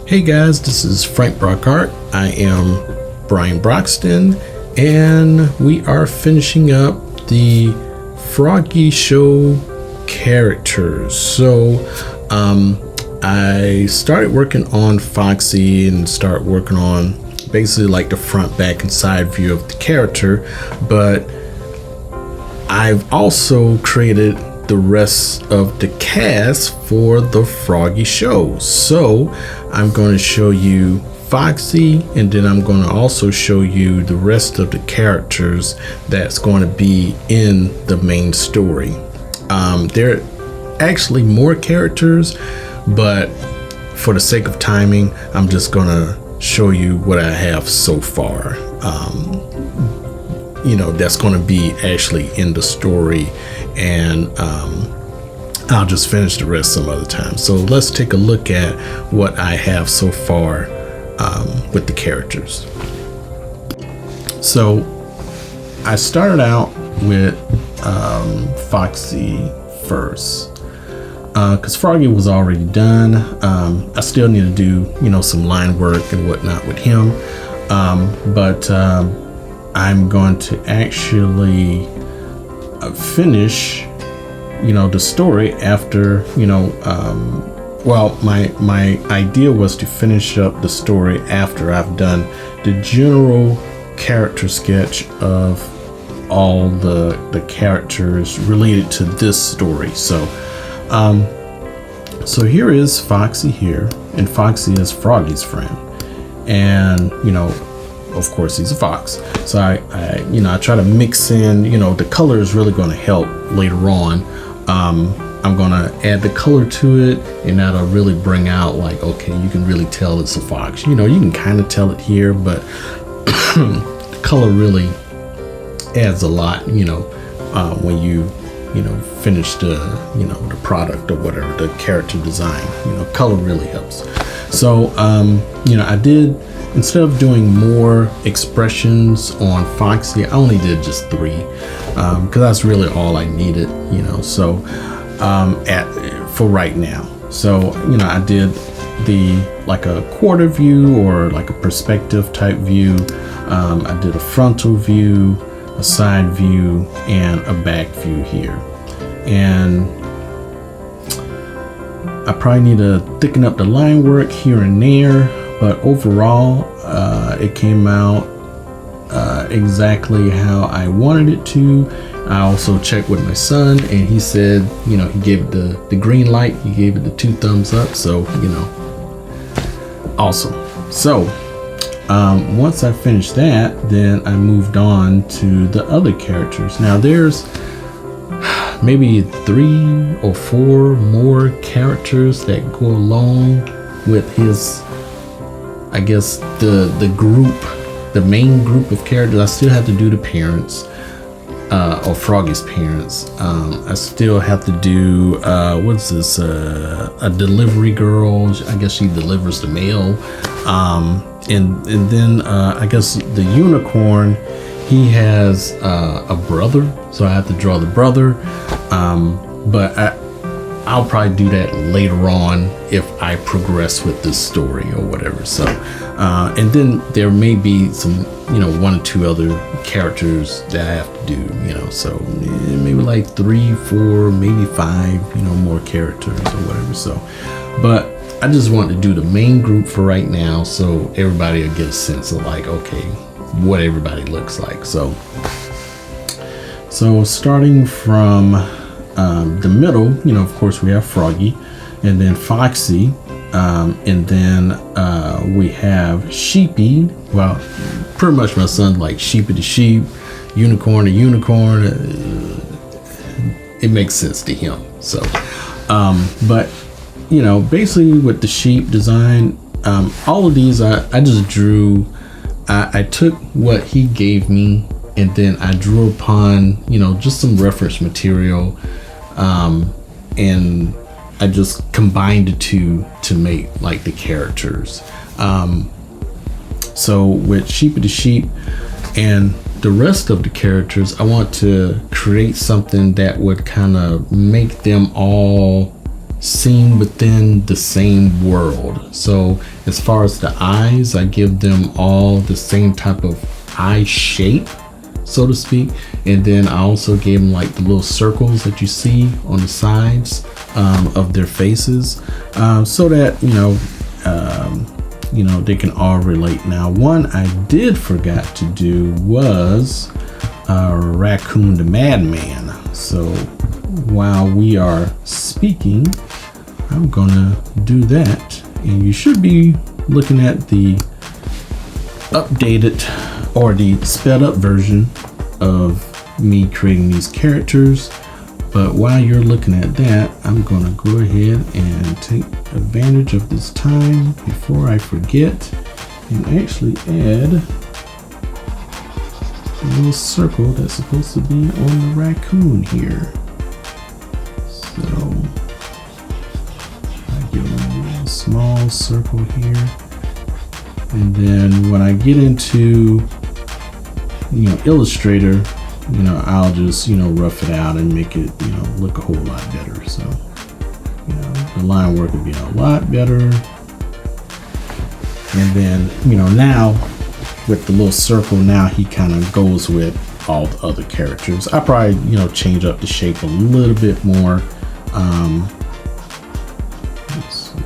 Hey guys, this is Frank Brockhart. I am BrianFBroxton, and we are finishing up the Froggy Show characters. So I started working on Foxy and started working on basically like the front, back, and side view of the character, but I've also created the rest of the cast for the Froggy Show. So I'm going to show you Foxy, and then I'm going to also show you the rest of the characters that's going to be in the main story. There are actually more characters, but for the sake of timing, I'm just going to show you what I have so far. That's going to be actually in the story, and I'll just finish the rest some other time. So let's take a look at what I have so far with the characters. So I started out with Foxy first because Froggy was already done. I still need to do some line work and whatnot with him, but I'm going to actually finish the story after my idea was to finish up the story after I've done the general character sketch of all the characters related to this story. So here is Foxy here, and Foxy is Froggy's friend, and of course he's a fox. So I try to mix in, the color is really going to help later on. I'm going to add the color to it, and that'll really bring out like, okay, you can really tell it's a fox. You can kind of tell it here, but the color really adds a lot, when you finish the product or whatever, the character design, color really helps. So, I did, instead of doing more expressions on Foxy, I only did just 3, because that's really all I needed, so for right now. So, I did like a quarter view or like a perspective type view. I did a frontal view, a side view, and a back view here. And I probably need to thicken up the line work here and there, but overall, it came out exactly how I wanted it to. I also checked with my son, and he said, he gave it the green light. He gave it the 2 thumbs up. So, awesome. So, once I finished that, then I moved on to the other characters. Now, there's maybe 3 or 4 more characters that go along with his, I guess, the group, the main group of characters. I still have to do the parents, or Froggy's parents. I still have to do what's this? A delivery girl. I guess she delivers the mail. And then I guess the unicorn. He has a brother, so I have to draw the brother. But I'll probably do that later on if I progress with this story or whatever. So, and then there may be some, 1 or 2 other characters that I have to do, so maybe like 3, 4, maybe 5, more characters or whatever. So, but I just want to do the main group for right now, so everybody will get a sense of like, okay, what everybody looks like. So starting from the middle, of course we have Froggy, and then Foxy, and then we have Sheepy. Well, pretty much my son like Sheepy the sheep, Unicorn the unicorn. It makes sense to him. So but basically with the sheep design, all of these I just drew. I took what he gave me, and then I drew upon, just some reference material, and I just combined the 2 to make like the characters. So with Sheepy the sheep and the rest of the characters, I want to create something that would kind of make them all seen within the same world. So as far as the eyes, I give them all the same type of eye shape, so to speak. And then I also gave them like the little circles that you see on the sides of their faces, so that they can all relate. Now, one I did forget to do was Raccoon the Madman. So while we are speaking, I'm gonna do that, and you should be looking at the updated or the sped up version of me creating these characters. But while you're looking at that, I'm gonna go ahead and take advantage of this time before I forget and actually add a little circle that's supposed to be on the raccoon here. So I give him a small circle here, and then when I get into Illustrator, I'll just rough it out and make it look a whole lot better. So the line work will be a lot better. And then now with the little circle, now he kind of goes with all the other characters. I probably change up the shape a little bit more. Let's see.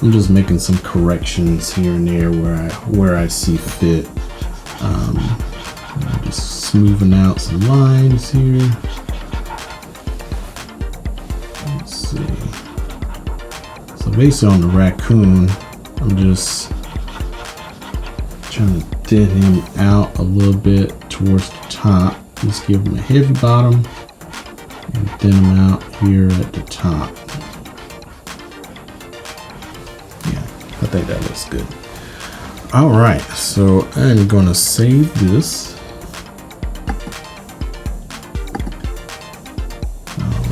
I'm just making some corrections here and there where I see fit. Just smoothing out some lines here. Let's see. So basically on the raccoon, I'm just trying to thin him out a little bit towards the top. Just give him a heavy bottom and thin him out here at the top. Yeah, I think that looks good. All right, so I'm gonna save this.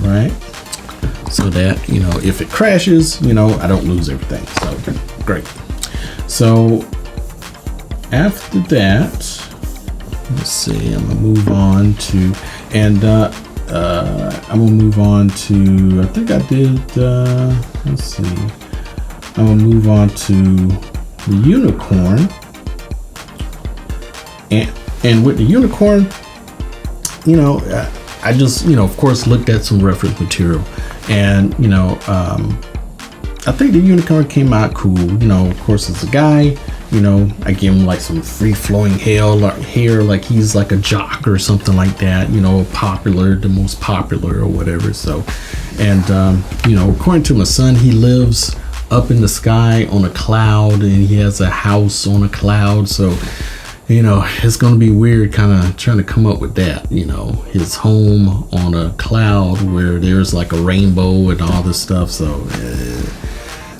All right, so that if it crashes, I don't lose everything. So great. So after that, let's see, I'm gonna move on to, I think I did, let's see, I'm gonna move on to the unicorn. And with the unicorn, I just, of course, looked at some reference material, and, I think the unicorn came out cool. Of course, it's a guy. I give him like some free flowing hair, like he's like a jock or something like that, popular, the most popular or whatever. So, and, according to my son, he lives up in the sky on a cloud, and he has a house on a cloud. So, it's going to be weird kind of trying to come up with that, his home on a cloud where there's like a rainbow and all this stuff. So,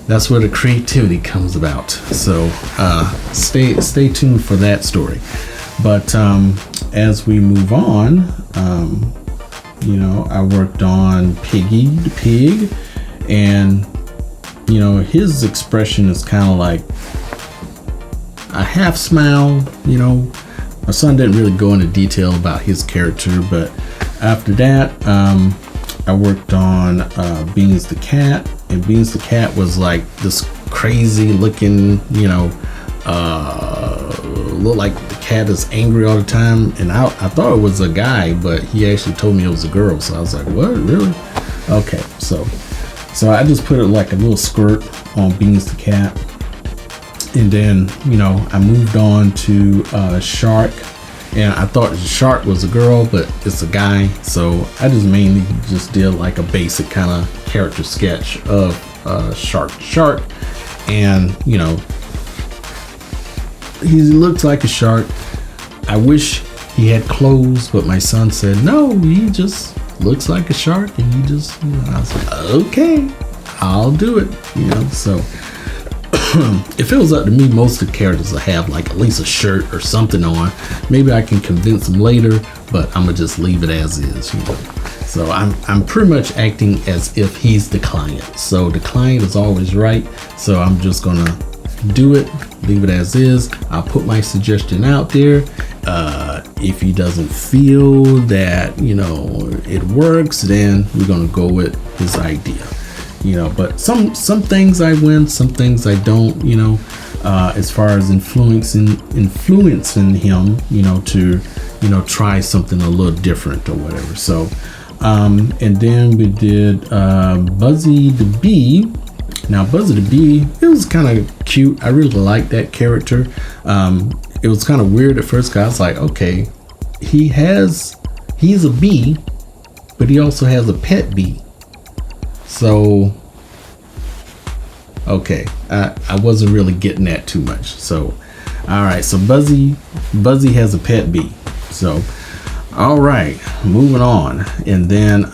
that's where the creativity comes about. So stay tuned for that story. But as we move on, I worked on Piggy the pig, and his expression is kind of like a half smile. My son didn't really go into detail about his character, but after that, I worked on Beans the cat. And Beans the cat was like this crazy looking, look like the cat is angry all the time. And I thought it was a guy, but he actually told me it was a girl. So I was like, what, really? Okay, so I just put it like a little skirt on Beans the cat. And then, I moved on to Shark. And I thought the shark was a girl, but it's a guy. So I just mainly just did like a basic kind of character sketch of Shark. And, he looks like a shark. I wish he had clothes, but my son said, no, he just looks like a shark. And he just, I was like, okay, I'll do it. So if it was up to me, most of the characters will have like at least a shirt or something on. Maybe I can convince them later, but I'm gonna just leave it as is. So I'm pretty much acting as if he's the client. So the client is always right. So I'm just gonna do it, leave it as is. I'll put my suggestion out there. if he doesn't feel that, you know, it works, then we're going to go with his idea, you know. But some things I win, some things I don't, you know, as far as influencing him, you know, to, you know, try something a little different or whatever. So and then we did Buzzy the Bee. Now Buzzy the Bee, it was kind of cute. I really liked that character. It was kind of weird at first, because I was like, okay, he's a bee, but he also has a pet bee. So, okay, I wasn't really getting that too much. So, all right, so Buzzy has a pet bee. So, all right, moving on. And then,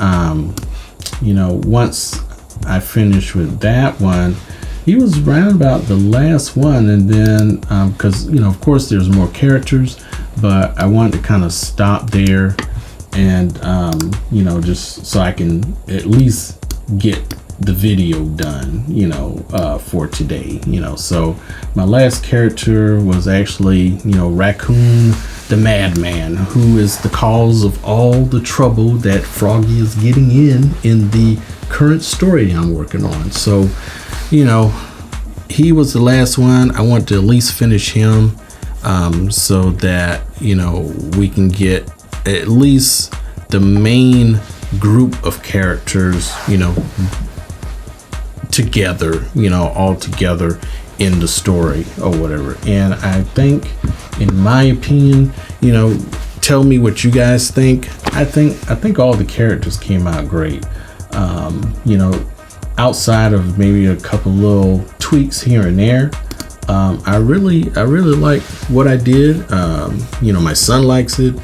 you know, once I finished with that one, he was around about the last one. And then because, you know, of course there's more characters, but I wanted to kind of stop there and you know, just so I can at least get the video done, you know, for today, you know. So my last character was actually, you know, Raccoon the Madman, who is the cause of all the trouble that Froggy is getting in the current story I'm working on. So, you know, he was the last one. I want to at least finish him, so that, you know, we can get at least the main group of characters, you know, together, you know, all together in the story or whatever. And I think, in my opinion, you know, tell me what you guys think. I think all the characters came out great. You know, outside of maybe a couple little tweaks here and there, I really like what I did. You know, my son likes it.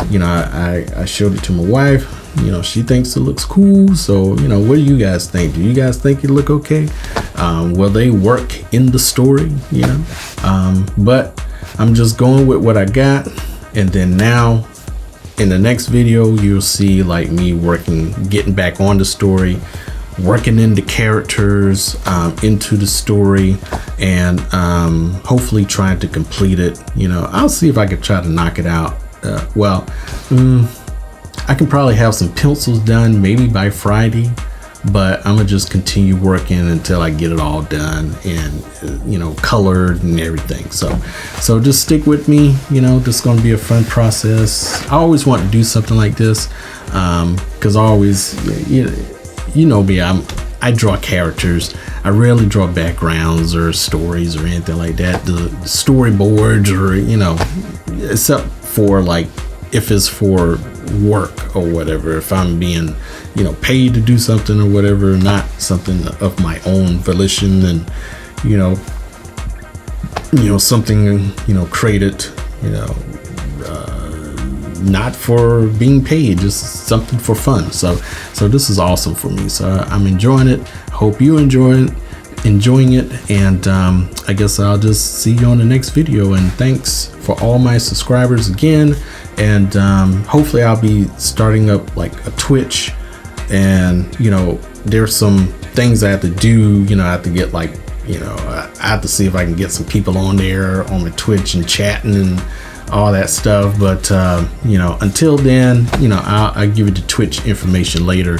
You know, I showed it to my wife. You know, she thinks it looks cool. So, you know, what do you guys think? Do you guys think it look okay? Will they work in the story? You know, but I'm just going with what I got. And then now in the next video, you'll see like me getting back on the story, working in the characters, into the story, and hopefully trying to complete it. You know, I'll see if I can try to knock it out. I can probably have some pencils done maybe by Friday, but I'm gonna just continue working until I get it all done and, you know, colored and everything. So just stick with me. You know, this is gonna be a fun process. I always want to do something like this, because I always, you know me, I draw characters. I rarely draw backgrounds or stories or anything like that. The storyboards, or, you know, except for like if it's for work or whatever, if I'm being, you know, paid to do something or whatever, not something of my own volition, and, you know, something, you know, created, you know, not for being paid, just something for fun. So this is awesome for me. So I'm enjoying it. Hope you enjoying it. And I guess I'll just see you on the next video. And thanks for all my subscribers again. And hopefully I'll be starting up like a Twitch. And, you know, there's some things I have to do. You know, I have to get like, you know, I have to see if I can get some people on there on my Twitch and chatting and all that stuff. But you know, until then, you know, I'll give you the Twitch information later.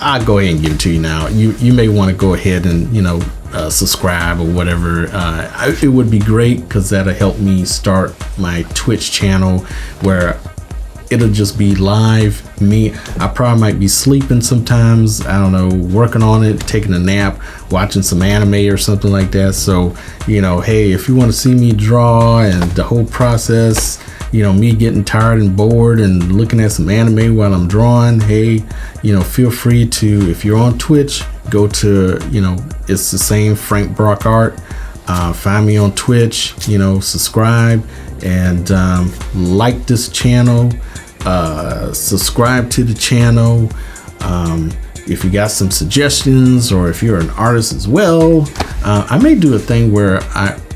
I'll go ahead and give it to you now. You may want to go ahead and, you know, subscribe or whatever. It would be great, because that'll help me start my Twitch channel, where it'll just be live. I probably might be sleeping sometimes, I don't know, working on it, taking a nap, watching some anime or something like that. So, you know, hey, if you want to see me draw and the whole process, you know, me getting tired and bored and looking at some anime while I'm drawing, hey, you know, feel free to, if you're on Twitch, go to, you know, it's the same, Frank Brock Art. Find me on Twitch, you know, subscribe and like this channel, subscribe to the channel. If you got some suggestions, or if you're an artist as well, I may do a thing where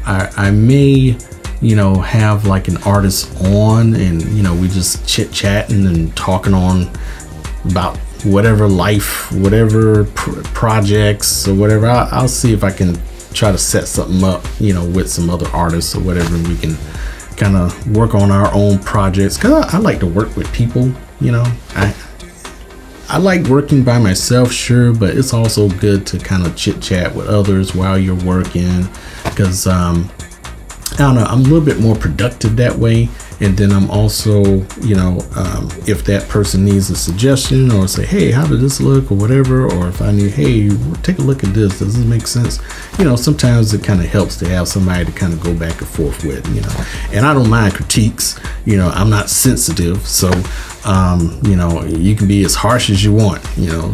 I may, you know, have like an artist on, and, you know, we just chit chatting and talking on about whatever life, whatever projects or whatever. I'll see if I can try to set something up, you know, with some other artists or whatever, and we can kind of work on our own projects, because I like to work with people. You know, I like working by myself, sure, but it's also good to kind of chit chat with others while you're working, because I don't know, I'm a little bit more productive that way. And then I'm also, you know, if that person needs a suggestion or say, hey, how did this look or whatever, or if I need, hey, take a look at this, does this make sense? You know, sometimes it kind of helps to have somebody to kind of go back and forth with, you know. And I don't mind critiques, you know, I'm not sensitive. So, you know, you can be as harsh as you want, you know,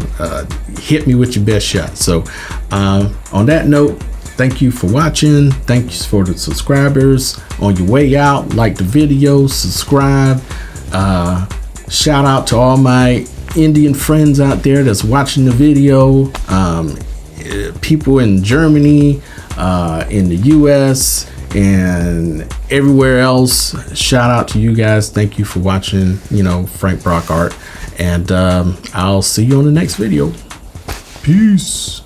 hit me with your best shot. So on that note, thank you for watching. Thanks for the subscribers. On your way out, like the video, subscribe. Shout out to all my Indian friends out there that's watching the video. People in Germany, in the US, and everywhere else. Shout out to you guys. Thank you for watching, you know, Frank Brock Art. And I'll see you on the next video. Peace.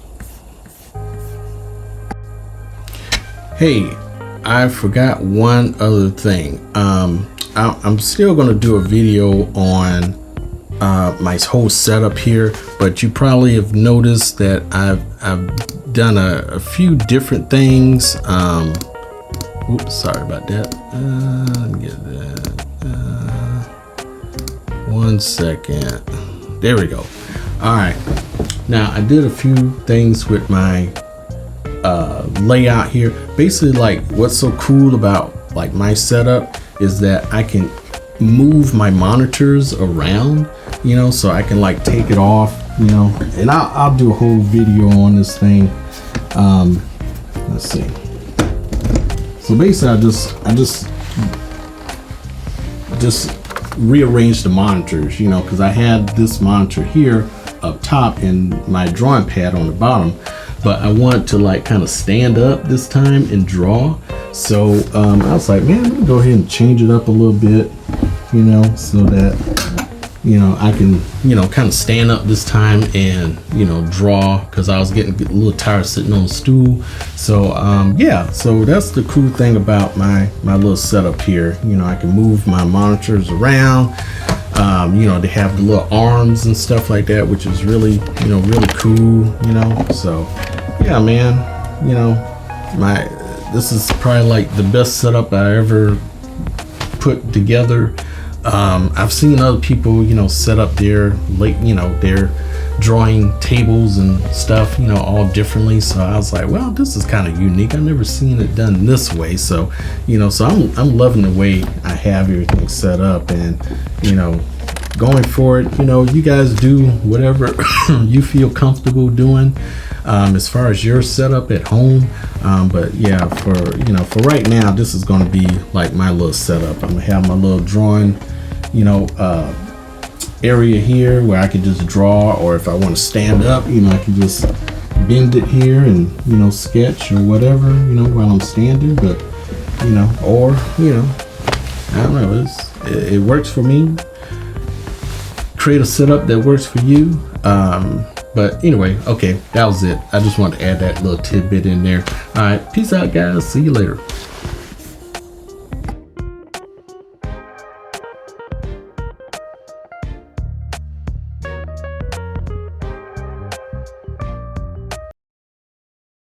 Hey, I forgot one other thing. I'm still gonna do a video on my whole setup here, but you probably have noticed that I've done a few different things. Oops, sorry about that. Let me get that. 1 second. There we go. All right. Now I did a few things with my layout here. Basically, like, what's so cool about like my setup is that I can move my monitors around, you know, so I can like take it off, you know, and I'll do a whole video on this thing. Let's see. So basically I just rearranged the monitors, you know, because I had this monitor here up top and my drawing pad on the bottom, but I wanted to like kind of stand up this time and draw. So I was like, man, let me go ahead and change it up a little bit, you know, so that, you know, I can, you know, kind of stand up this time and, you know, draw, because I was getting a little tired sitting on the stool. So yeah, so that's the cool thing about my little setup here. You know, I can move my monitors around. You know, they have the little arms and stuff like that, which is really, you know, really cool, you know. So yeah, man, you know, this is probably like the best setup I ever put together. I've seen other people, you know, set up their their drawing tables and stuff, you know, all differently. So I was like, well, this is kind of unique. I've never seen it done this way. So, you know, so I'm loving the way I have everything set up, and, you know, going forward, you know, you guys do whatever you feel comfortable doing as far as your setup at home. But yeah, for right now, this is going to be like my little setup. I'm gonna have my little drawing, you know, area here where I can just draw, or if I want to stand up, you know, I can just bend it here and, you know, sketch or whatever, you know, while I'm standing. But, you know, or, you know, I don't know, it works for me. Create a setup that works for you. But anyway, okay, that was it. I just wanted to add that little tidbit in there. All right, peace out, guys. See you later.